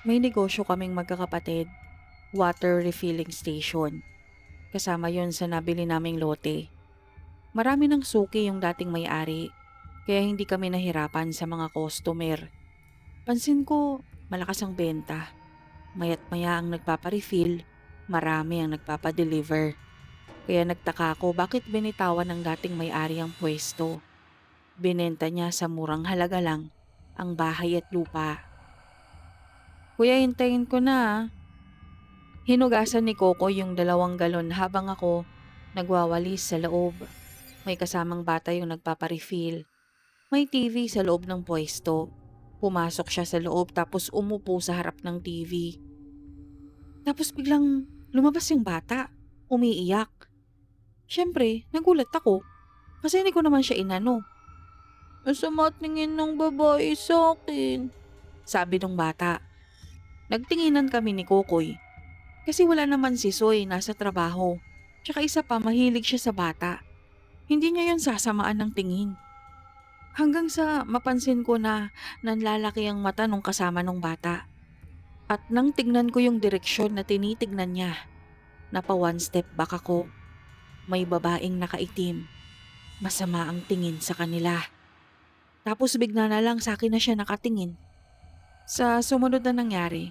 May negosyo kaming magkakapatid, water refilling station. Kasama yon sa nabili naming lote. Marami ng suki yung dating may-ari, kaya hindi kami nahirapan sa mga customer. Pansin ko, malakas ang benta. Mayat maya ang nagpaparefill, marami ang nagpapadeliver. Kaya nagtaka ako bakit binitawan ng dating may-ari ang pwesto. Binenta niya sa murang halaga lang ang bahay at lupa. Kuya, hintayin ko na ah. Hinugasan ni Coco yung 2 galon habang ako nagwawalis sa loob. May kasamang bata yung nagpaparefill. May TV sa loob ng pwesto. Pumasok siya sa loob tapos umupo sa harap ng TV. Tapos biglang lumabas yung bata. Umiiyak. Siyempre, nagulat ako kasi hindi ko naman siya inano. Masama tingin ng babae sa akin, sabi ng bata. Nagtinginan kami ni Kokoy. Kasi wala naman si Soy, nasa trabaho. Tsaka isa pa, mahilig siya sa bata. Hindi niya yon sasamaan ng tingin. Hanggang sa mapansin ko na nanlalaki ang mata nung kasama nung bata. At nang tignan ko yung direksyon na tinitignan niya, napa 1 step back ako. May babaeng nakaitim. Masama ang tingin sa kanila. Tapos bigla na lang sa akin na siya nakatingin. Sa sumunod na nangyari,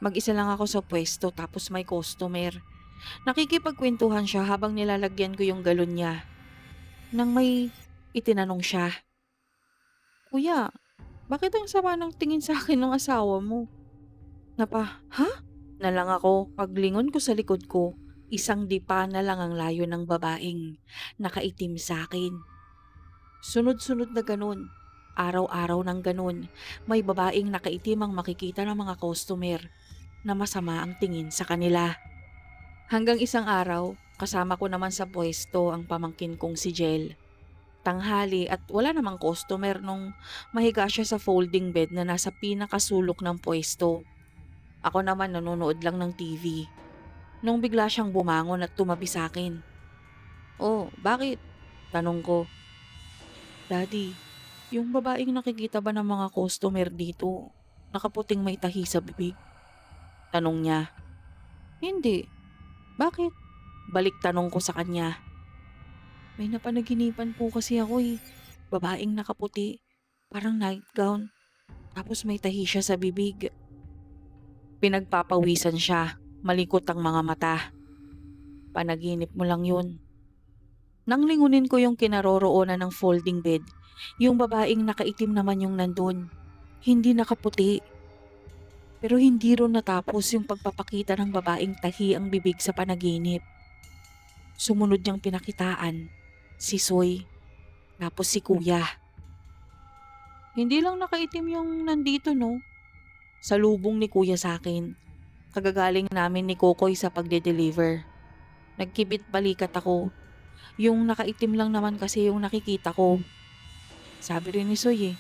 mag-isa lang ako sa pwesto tapos may customer. Nakikipagkwentuhan siya habang nilalagyan ko yung galon niya. Nang may itinanong siya, "Kuya, bakit ang sama ng tingin sa akin ng asawa mo?" Ha? Nalang ako paglingon ko sa likod ko, isang dipa na lang ang layo ng babaeng nakaitim sa akin. Sunod-sunod na ganun. Araw-araw ng ganun, may babaeng nakaitim ang makikita ng mga customer na masama ang tingin sa kanila. Hanggang isang araw, kasama ko naman sa pwesto ang pamangkin kong si Jel. Tanghali at wala namang customer nung mahiga siya sa folding bed na nasa pinakasulok ng pwesto. Ako naman nanonood lang ng TV. Nung bigla siyang bumangon at tumabi sa akin. "Oh, bakit?" Tanong ko. "Daddy, yung babaeng nakikita ba ng mga customer dito, nakaputing may tahi sa bibig?" Tanong niya. "Hindi. Bakit?" Balik tanong ko sa kanya. "May napanaginipan po kasi ako eh. Babaeng nakaputi, parang nightgown, tapos may tahi siya sa bibig." Pinagpapawisan siya, malikot ang mga mata. "Panaginip mo lang yun." Nang lingunin ko yung kinaroroonan ng folding bed, yung babaeng nakaitim naman yung nandun. Hindi nakaputi. Pero hindi ron natapos yung pagpapakita ng babaeng tahi ang bibig sa panaginip. Sumunod niyang pinakitaan, si Soy, tapos si Kuya. "Hindi lang nakaitim yung nandito no?" Salubong ni Kuya sa akin. Kagagaling namin ni Kokoy sa pagde-deliver. Nagkibit balikat ako. Yung nakaitim lang naman kasi yung nakikita ko. Sabi rin ni Soy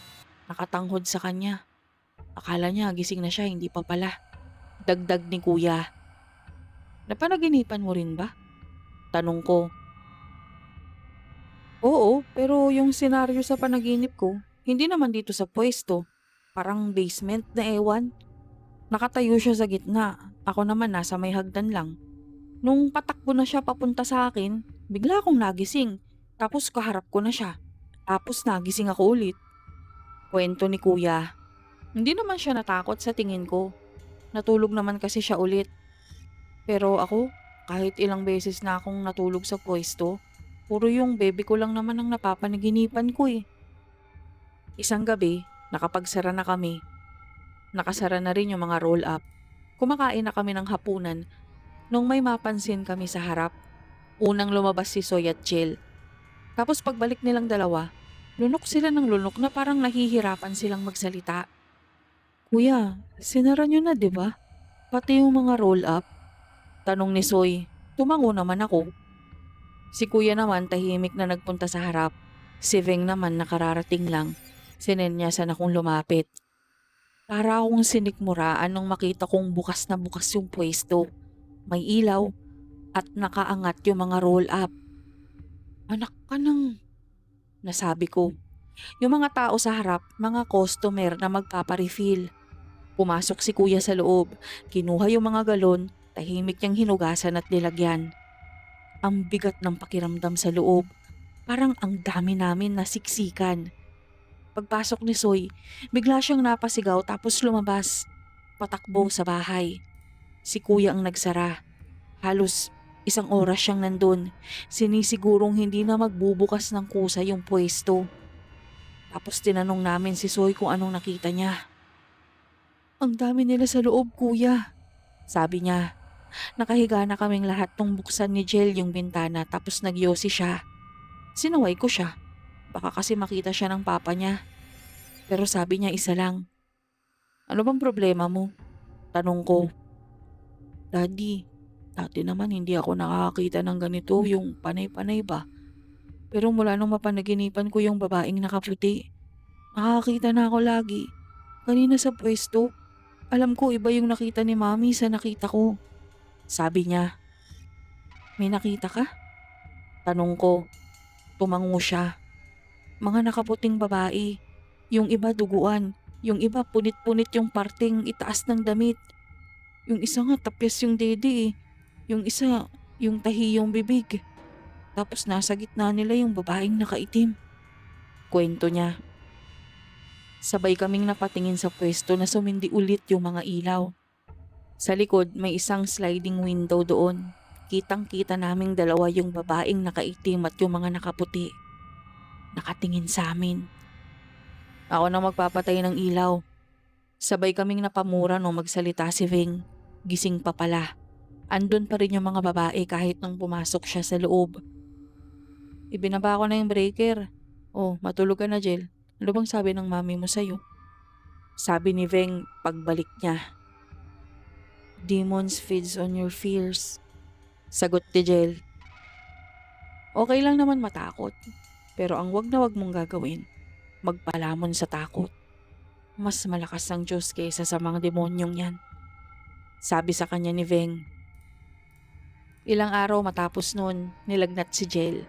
nakatanghod sa kanya. Akala niya gising na siya, hindi pa pala. Dagdag ni Kuya. "Napanaginipan mo rin ba?" Tanong ko. "Oo, pero yung senaryo sa panaginip ko, hindi naman dito sa pwesto. Parang basement na ewan. Nakatayo siya sa gitna. Ako naman nasa may hagdan lang. Nung patakbo na siya papunta sa akin, bigla akong nagising. Tapos kaharap ko na siya. Tapos nagising ako ulit." Kwento ni Kuya. Hindi naman siya natakot sa tingin ko. Natulog naman kasi siya ulit. Pero ako, kahit ilang beses na akong natulog sa pwesto, puro yung baby ko lang naman ang napapanaginipan ko eh. Isang gabi, nakapagsara na kami. Nakasara na rin yung mga roll-up. Kumakain na kami ng hapunan nung may mapansin kami sa harap. Unang lumabas si Soy at Jill. Tapos pagbalik nilang dalawa, lunok sila ng lunok na parang nahihirapan silang magsalita. "Kuya, sinara niyo na 'di ba? Pati yung mga roll-up?" Tanong ni Soy. Tumango naman ako. Si Kuya naman tahimik na nagpunta sa harap. Si Veng naman nakararating lang. Sinenyasan akong lumapit. Para akong sinikmuraan nung makita kong bukas na bukas yung pwesto. May ilaw at nakaangat yung mga roll-up. "Anak ka ng..." nasabi ko. Yung mga tao sa harap, mga customer na magpaparefill. Pumasok si kuya sa loob, kinuha yung mga galon, tahimik niyang hinugasan at nilagyan. Ang bigat ng pakiramdam sa loob, parang ang dami namin nasiksikan. Pagpasok ni Soy, bigla siyang napasigaw tapos lumabas. Patakbo sa bahay. Si kuya ang nagsara. Halos isang oras siyang nandun. Sinisigurong hindi na magbubukas ng kusa yung pwesto. Tapos tinanong namin si Soy kung anong nakita niya. Ang dami nila sa loob, kuya. Sabi niya, nakahiga na kaming lahat nung buksan ni Jel yung bintana tapos nagyosi siya. Sinaway ko siya. Baka kasi makita siya ng papa niya. Pero sabi niya isa lang. Ano bang problema mo? Tanong ko. Daddy, dati naman hindi ako nakakakita ng ganito, yung panay-panay ba? Pero mula nung mapanaginipan ko yung babaeng nakaputi, nakakakita na ako lagi. Kanina sa pwesto, alam ko iba yung nakita ni Mami sa nakita ko. Sabi niya, may nakita ka? Tanong ko. Tumango siya. Mga nakaputing babae. Yung iba duguan. Yung iba punit-punit yung parting itaas ng damit. Yung isa nga tapyas yung dede eh. Yung isa, yung tahi yung bibig. Tapos nasa gitna nila yung babaeng nakaitim. Kwento niya. Sabay kaming napatingin sa pwesto na sumindi ulit yung mga ilaw. Sa likod may isang sliding window doon. Kitang-kita naming dalawa yung babaeng nakaitim at yung mga nakaputi. Nakatingin sa amin. Ako na magpapatay ng ilaw. Sabay kaming napamura nung magsalita si Ving. Gising pa pala. Andun pa rin yung mga babae kahit nung pumasok siya sa loob. Ibinaba ko na yung breaker. Oh, matulog ka na, Jel. Ano bang sabi ng mami mo sa'yo? Sabi ni Veng pagbalik niya. Demons feeds on your fears. Sagot ni Jel. Okay lang naman matakot. Pero ang wag na wag mong gagawin, magpalamon sa takot. Mas malakas ang Diyos kaysa sa mga demonyong yan. Sabi sa kanya ni Veng. Ilang araw matapos nun, nilagnat si Jel.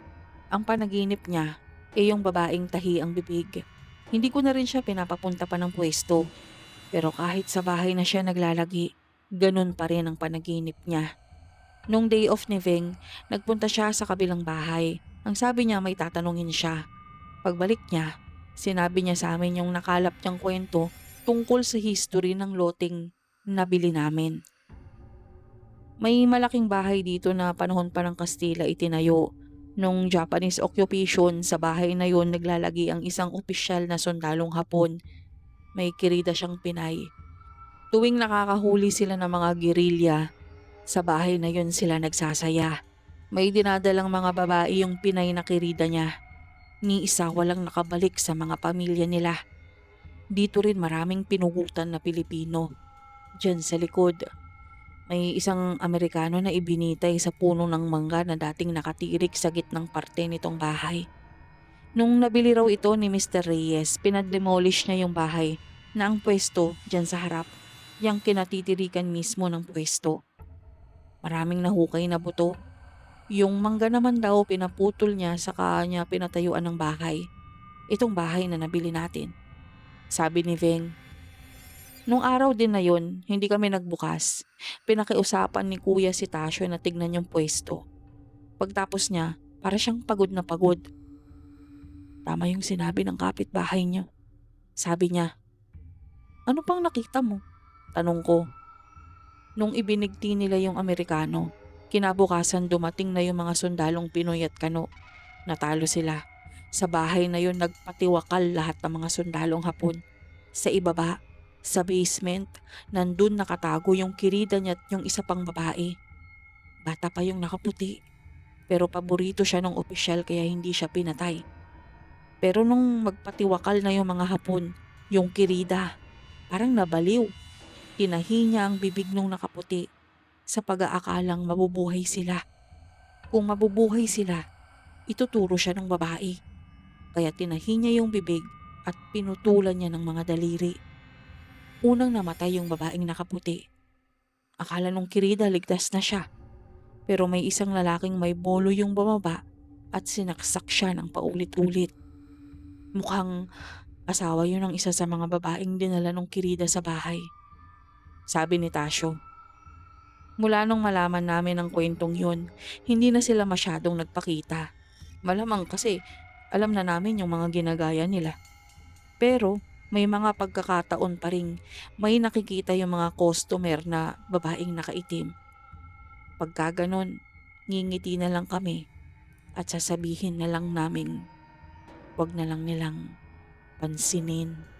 Ang panaginip niya ay yung babaeng tahi ang bibig. Hindi ko na rin siya pinapapunta pa ng pwesto. Pero kahit sa bahay na siya naglalagi, ganun pa rin ang panaginip niya. Nung day off ni Veng, nagpunta siya sa kabilang bahay. Ang sabi niya may tatanungin siya. Pagbalik niya, sinabi niya sa amin yung nakalap niyang kwento tungkol sa history ng loteng nabili namin. May malaking bahay dito na panahon pa ng Kastila itinayo. Nung Japanese occupation, sa bahay na yon naglalagi ang isang opisyal na sundalong Hapon. May kirida siyang Pinay. Tuwing nakakahuli sila ng mga gerilya, sa bahay na yon sila nagsasaya. May dinadalang mga babae yung Pinay na kirida niya. Ni isa walang nakabalik sa mga pamilya nila. Dito rin maraming pinugutan na Pilipino. Diyan sa likod, may isang Amerikano na ibinitay sa puno ng mangga na dating nakatirik sa gitnang parte nitong bahay. Nung nabili raw ito ni Mr. Reyes, pinademolish niya yung bahay na ang pwesto dyan sa harap, yung kinatitirikan mismo ng pwesto. Maraming nahukay na buto. Yung mangga naman daw pinaputol niya sa kanya pinatayuan ng bahay. Itong bahay na nabili natin. Sabi ni Veng. Nung araw din na yun, hindi kami nagbukas. Pinakiusapan ni kuya si Tasyo na tignan yung pwesto. Pagtapos niya, para siyang pagod na pagod. Tama yung sinabi ng kapitbahay niya. Sabi niya, ano pang nakita mo? Tanong ko. Nung ibinigti nila yung Amerikano, kinabukasan dumating na yung mga sundalong Pinoy at Kano. Natalo sila. Sa bahay na yun nagpatiwakal lahat ng mga sundalong Hapon. Sa ibaba, sa basement, nandun nakatago yung kirida niya at yung isa pang babae. Bata pa yung nakaputi. Pero paborito siya ng opisyal kaya hindi siya pinatay. Pero nung magpatiwakal na yung mga Hapon, yung kirida, parang nabaliw. Tinahi niya ang bibig nung nakaputi sa pag-aakalang mabubuhay sila. Kung mabubuhay sila, ituturo siya ng babae. Kaya tinahi niya yung bibig at pinutulan niya ng mga daliri. Unang namatay yung babaeng nakaputi. Akala nung kirida ligtas na siya. Pero may isang lalaking may bolo yung bumaba at sinaksak siya ng paulit-ulit. Mukhang asawa yun ng isa sa mga babaeng dinala nung kirida sa bahay. sabi ni Tasyo. Mula nung malaman namin ang kwentong yun, hindi na sila masyadong nagpakita. Malamang kasi alam na namin yung mga ginagaya nila. Pero may mga pagkakataon pa ring may nakikita yung mga customer na babaeng nakaitim. Pagka ganon, ngingiti na lang kami at sasabihin na lang namin wag na lang nilang pansinin.